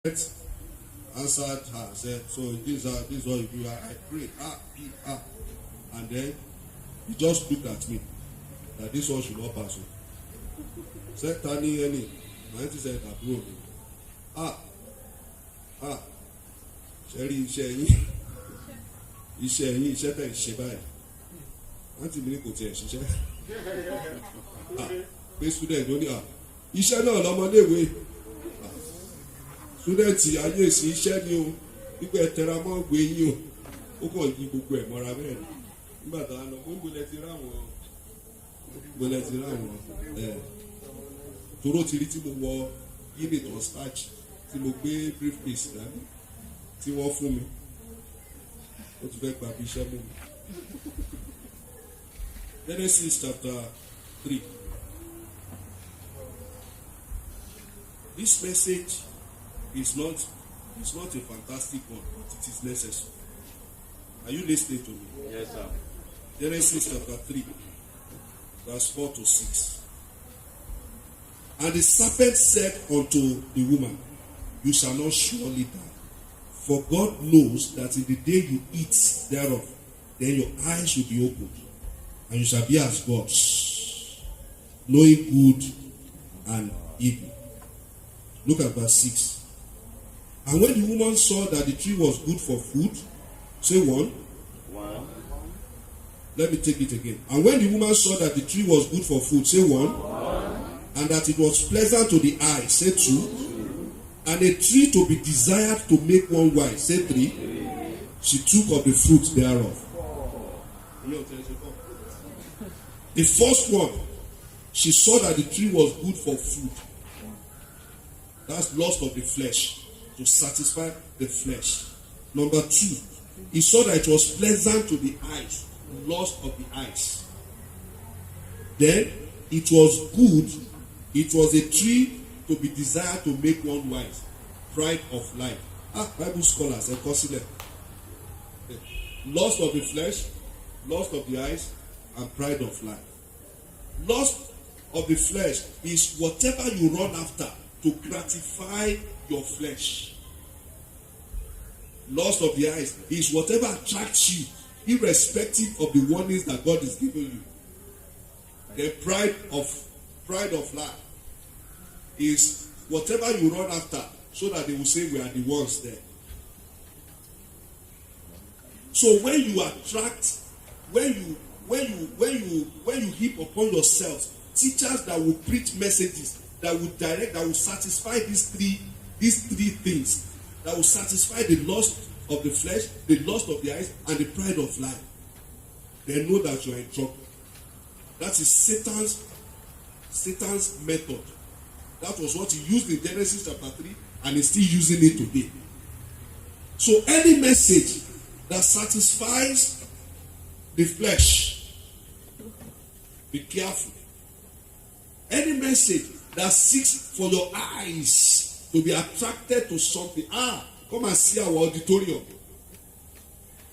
answered her, said, so this is what you do. I pray, and then he just looked at me that this one should not pass. Said, Tani, any, my auntie said, approve. Sherry, iṣẹ́ tẹ̀ ṣe báyìí. Auntie mi ní kò tiẹ̀ ṣiṣẹ́. Pé student ló ní iṣẹ́ náà lọ́mọléèwé. Student ayé sí iṣẹ́ ni o, nígbà ẹ̀tẹ̀ra mọ́ gbé yín o, ó kàn yí gbogbo ẹ̀ mọ́ra bẹ́ẹ̀ ni. Nígbà tá a lọ, ó ń gbọ́lẹ̀ ti ráwọn toró ti rí tí mo wọ unit on starch tí mo gbé briefcase dání tí wọ́n fún mi. Ó ti fẹ́ gba bí iṣẹ́ mú mi. Genesis chapter 3. This message is not a fantastic one, but it is necessary. Are you listening to me? Yes, sir. Genesis chapter 3, verse 4 to 6. And the serpent said unto the woman, you shall not surely die. For God knows that in the day you eat thereof, then your eyes will be opened, and you shall be as gods, knowing good and evil. Look at verse 6. And when the woman saw that the tree was good for food, say one. Let me take it again. And when the woman saw that the tree was good for food, say one. And that it was pleasant to the eye, say two. And a tree to be desired to make one wise, say three. She took of the fruit thereof. The first one, she saw that the tree was good for food. That's lust of the flesh, to satisfy the flesh. Number two, he saw that it was pleasant to the eyes, lust of the eyes. Then it was good, it was a tree to be desired to make one wise, pride of life. Bible scholars and consider lust of the flesh, lust of the eyes, and pride of life. Lust of the flesh is whatever you run after to gratify your flesh. Lust of the eyes is whatever attracts you, irrespective of the warnings that God is giving you. The pride of life is whatever you run after, so that they will say we are the ones there. So when you attract, when you heap upon yourself teachers that will preach messages that will direct, that will satisfy these three things, that will satisfy the lust of the flesh, the lust of the eyes, and the pride of life, they know that you are in trouble. That is Satan's method. That was what he used in Genesis chapter 3, and he's still using it today. So any message that satisfies the flesh, be careful. Any message that seeks for your eyes to be attracted to something. Come and see our auditorium.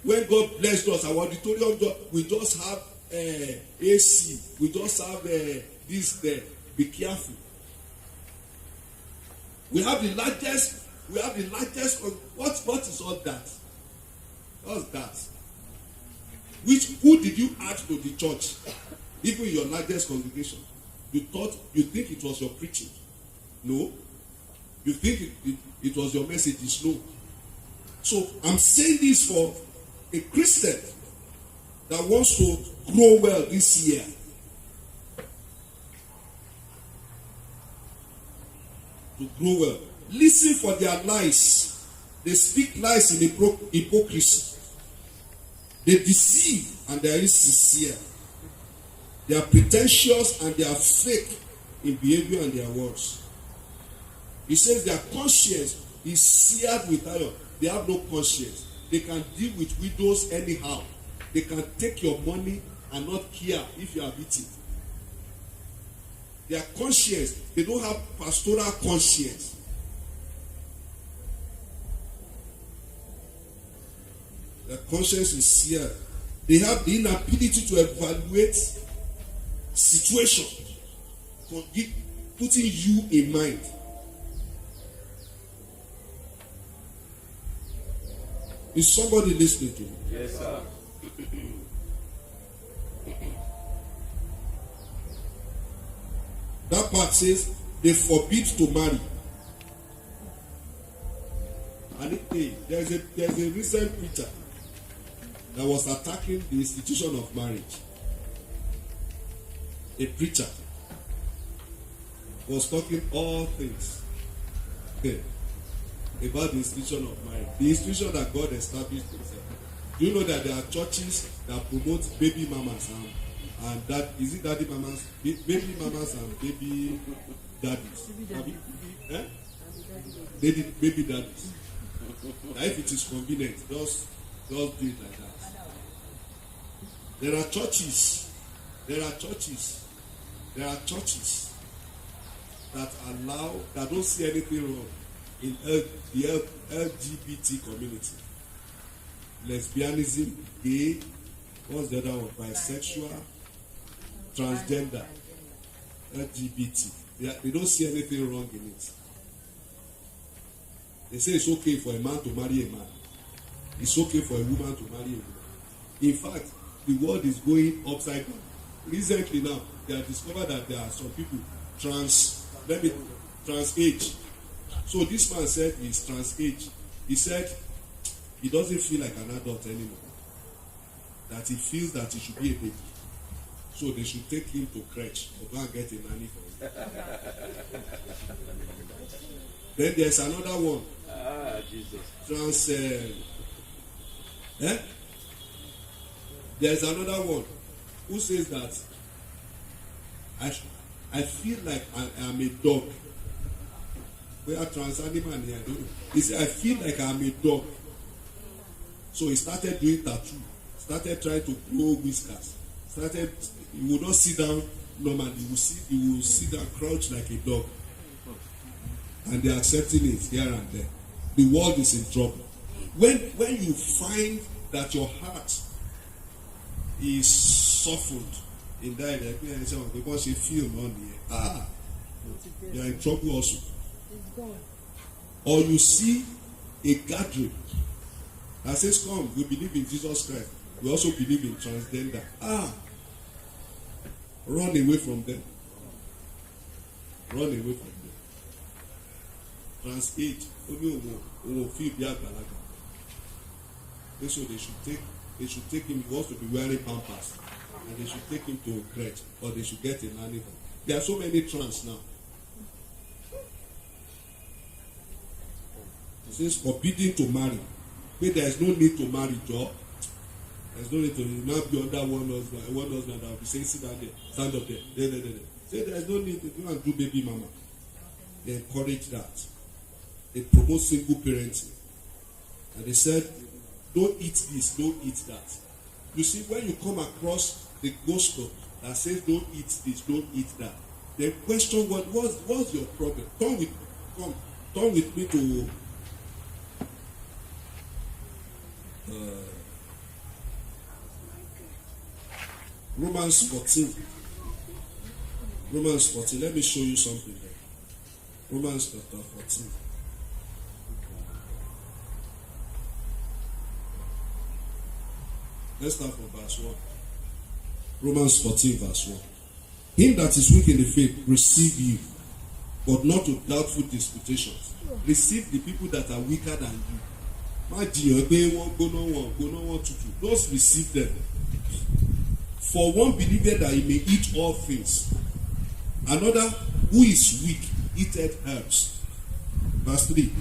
When God blessed us, our auditorium, we just have AC. We just have this there. Be careful. We have the largest. What is all that? What's that? Who did you add to the church? Even your largest congregation. You think it was your preaching? No. You think it was your messages? No. So I'm saying this for a Christian that wants to grow well this year. To grow well. Listen for their lies. They speak lies in hypocrisy. They deceive and they are insincere. They are pretentious and they are fake in behavior and their words. He says their conscience is seared with iron. They have no conscience. They can deal with widows anyhow. They can take your money and not care if you have eaten. Their conscience, they don't have pastoral conscience. Their conscience is seared. They have the inability to evaluate situation, putting you in mind. Is somebody listening to me? Yes, sir. That part says they forbid to marry. And there's a recent preacher that was attacking the institution of marriage. A preacher was talking all things about the institution of marriage, the institution that God established himself. Do you know that there are churches that promote baby mamas and that is it daddy mamas, baby mamas and baby daddies? Baby daddies. Now if it is convenient, just do it like that. There are churches that don't see anything wrong in the LGBT community. Lesbianism, gay, what's the other one? Bisexual, transgender, LGBT. They don't see anything wrong in it. They say it's okay for a man to marry a man. It's okay for a woman to marry a woman. In fact, the world is going upside down. Recently now, they have discovered that there are some people trans age. So this man said he's trans age. He said he doesn't feel like an adult anymore. That he feels that he should be a baby. So they should take him to crèche or go and get a nanny for him. Then there's another one. Jesus. There's another one who says that I feel like I am a dog. We are trans animal here. He said, I feel like I'm a dog. So he started doing tattoo. Started trying to grow whiskers. He would not sit down normally. He will sit down, crouch like a dog. And they're accepting it here and there. The world is in trouble. When you find that your heart is softened in that because you feel on here, you are in trouble also. Or you see a gathering that says, come, we believe in Jesus Christ. We also believe in transgender. Run away from them. Run away from them. Trans age, only will feel the agalaga. So they should take him. He wants to be wearing pampers, and they should take him to a crèche, or they should get a nanny. There are so many trans now. It says forbidden to marry. But there is no need to marry, Joe. There's no need to not be under one husband that will be saying, sit down there, stand up there. Say there is no need to go and do baby mama. They encourage that. They promote single parenting. And they said, don't eat this, don't eat that. You see, when you come across the gospel that says don't eat this, don't eat that, then question what's your problem? Turn with me to Romans 14. Romans 14. Let me show you something there. Romans chapter 14. Let's start from verse 1. Romans 14, verse 1. Him that is weak in the faith, receive you, but not to doubtful disputations. Receive the people that are weaker than you. Just receive them. For one believeth that he may eat all things. Another who is weak eateth herbs. Verse 3.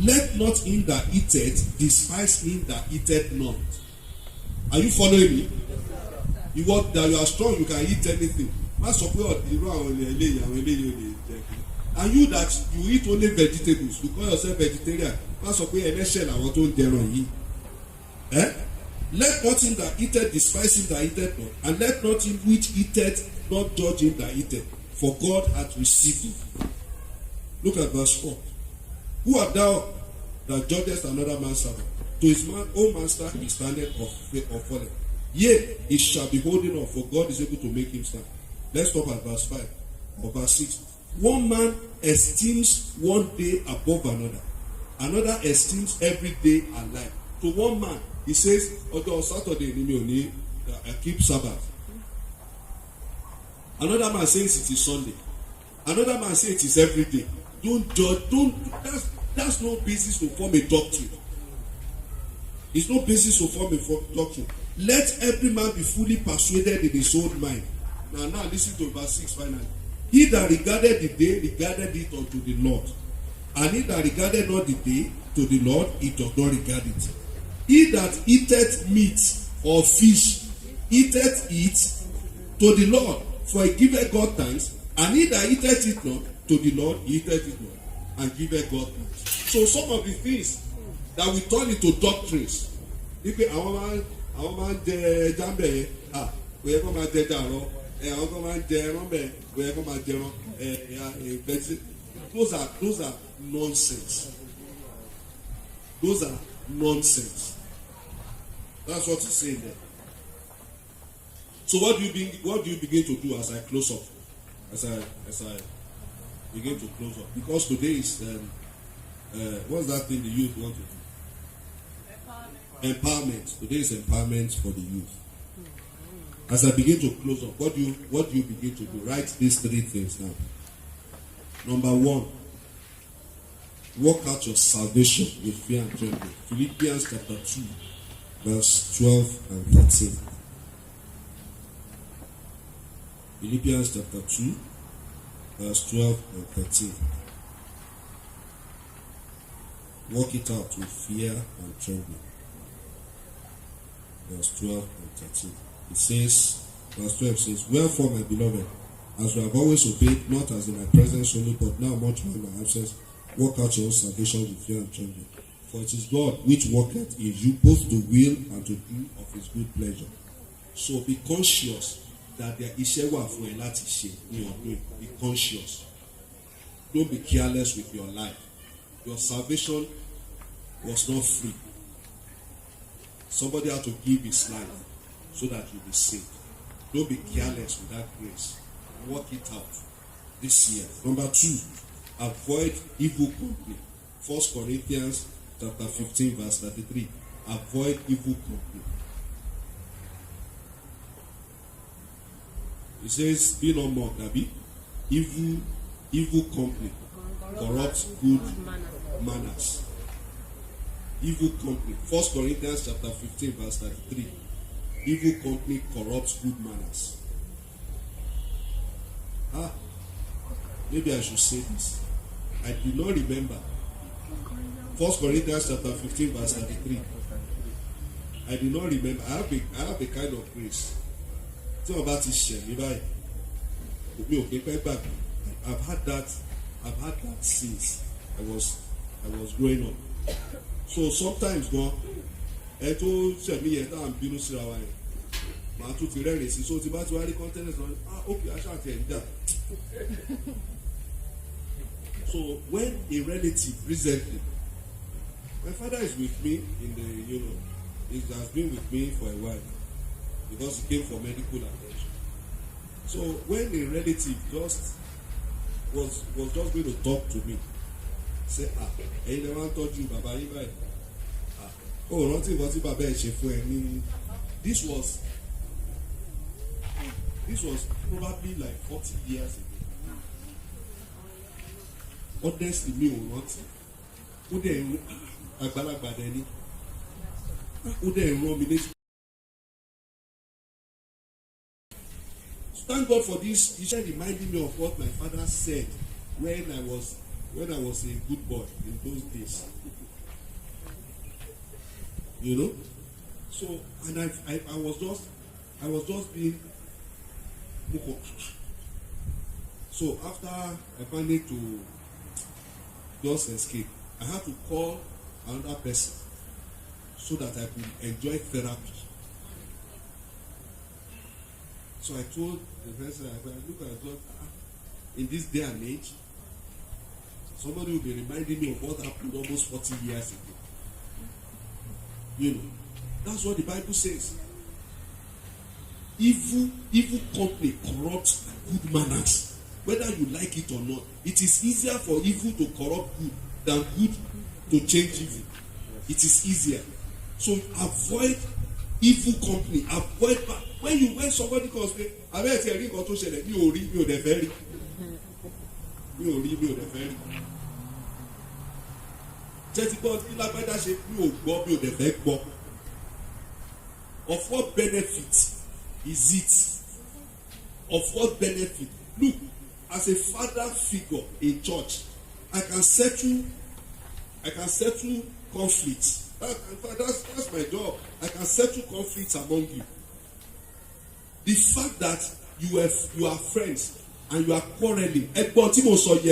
Let not him that eateth despise him that eateth not. Are you following me? You want that you are strong, you can eat anything. And you that you eat only vegetables, you call yourself vegetarian. Let not him that eateth despise him that eateth not, and let not him which eateth not judge him that eateth, for God hath received him. Look at verse 4. Who art thou that judgest another man's servant? To his own master he standeth or falleth. Yea, he shall be holding on, for God is able to make him stand. Let's stop at verse 5 or verse 6. One man esteems one day above another. Another esteems every day alike. to one man, he says, on Saturday, I keep Sabbath. Another man says it is Sunday. Another man says it is every day. Don't judge. That's no basis to form a doctrine. It's no basis to form a doctrine. Let every man be fully persuaded in his own mind. Now listen to verse 6 finally. He that regarded the day regarded it unto the Lord. And he that regarded not the day to the Lord, he does not regard it. He that eateth meat or fish, eateth it to the Lord, for he giveth God thanks. And he that eateth it not to the Lord, he eateth it not, and giveth God thanks. So some of the things that we turn into doctrines, if àwọn máa ń jẹ ẹja ń bẹ̀ yẹn, kò yẹ kó máa jẹ ẹja àárọ̀, àwọn kan máa ń jẹ ẹran bẹ̀, kò yẹ kó máa jẹ ẹran, those are nonsense. Those are nonsense. That's what he's saying there. So what do you begin to do as I close up? As I begin to close up, because today is what's that thing the youth want to do? Empowerment. Today is empowerment for the youth. As I begin to close up, what do you begin to do? Write these three things now. Number one, work out your salvation with fear and trembling. Philippians chapter 2, verse 12 and 13. Philippians chapter 2, verse 12 and 13. Work it out with fear and trembling. Verse 12 and 13. It says, verse 12 says, wherefore, my beloved, as we have always obeyed, not as in my presence only, but now much more in my absence, work out your own salvation with fear and trembling. For it is God which worketh in you both to will and to do of his good pleasure. So be conscious that there is a way for a lot to share in your doing. Be conscious. Don't be careless with your life. Your salvation was not free. Somebody had to give his life so that you'll be saved. Don't be careless with that grace. Work it out this year. Number 2, avoid evil company. 1 Corinthians chapter 15, verse 33. Avoid evil company. It says, be no more, Gabi. Evil company corrupts good manners. Evil company. 1 Corinthians chapter 15, verse 33. Evil company corrupts good manners. Maybe I should say this. I do not remember. 1 Corinthians chapter 15, verse 33. I do not remember. I have a kind of grace. It's not about this share. I've had that since I was growing up. So sometimes ẹ tó ṣẹ̀mí yẹn tá à ń bínú síra wa yẹn màá tún ti rẹ́rìn sí so tí bá ti wá rí kọ́ńtẹ́nẹ̀tì náà ok aṣáàtì ẹ̀ ń jà. So when a relative recently, my father is with me in the he has been with me for a while because he came for medical attention. So when a relative just was just going to talk to me, say ẹ̀yin lè wá ń tọ́jú bàbá yín báyìí. Rántí nǹkan tí bàbá ẹ̀ ṣe fún ẹ ní. This was probably like 40 years ago. Honestly, mi ò rántí. Ó dẹ̀ ń àgbàlagbà dẹ̀ ni. Ó dẹ̀ ń rán mi létí. Thank God for this. He just reminded me of what my father said when I was a good boy in those days. You know, so and I was just being. So after I managed to just escape, I had to call another person so that I could enjoy therapy. So I told the person, look at God, in this day and age, somebody will be reminding me of what happened almost 40 years ago. You know, that's what the Bible says. Evil company corrupts good manners. Whether you like it or not, it is easier for evil to corrupt good than good to change evil. It is easier. So avoid evil company. Avoid when somebody comes say, abẹ́ẹ̀ tí ẹ rí nǹkan tó ṣẹlẹ̀ mi ò rí mi ò dẹ̀ fẹ́ rí. Mi ò dẹ̀ fẹ́ rí. Jẹ́ ti gbọ́ tí lágbájá ṣe mi ò gbọ́ mi ò dẹ̀ fẹ́ gbọ́. Of what benefit is it? Of what benefit? Look, as a father figure in church, I can settle conflicts. That's my job. I can settle conflicts among you. The fact that you are friends and you are quarreling, ẹgbọ́n tí mo sọ yẹ.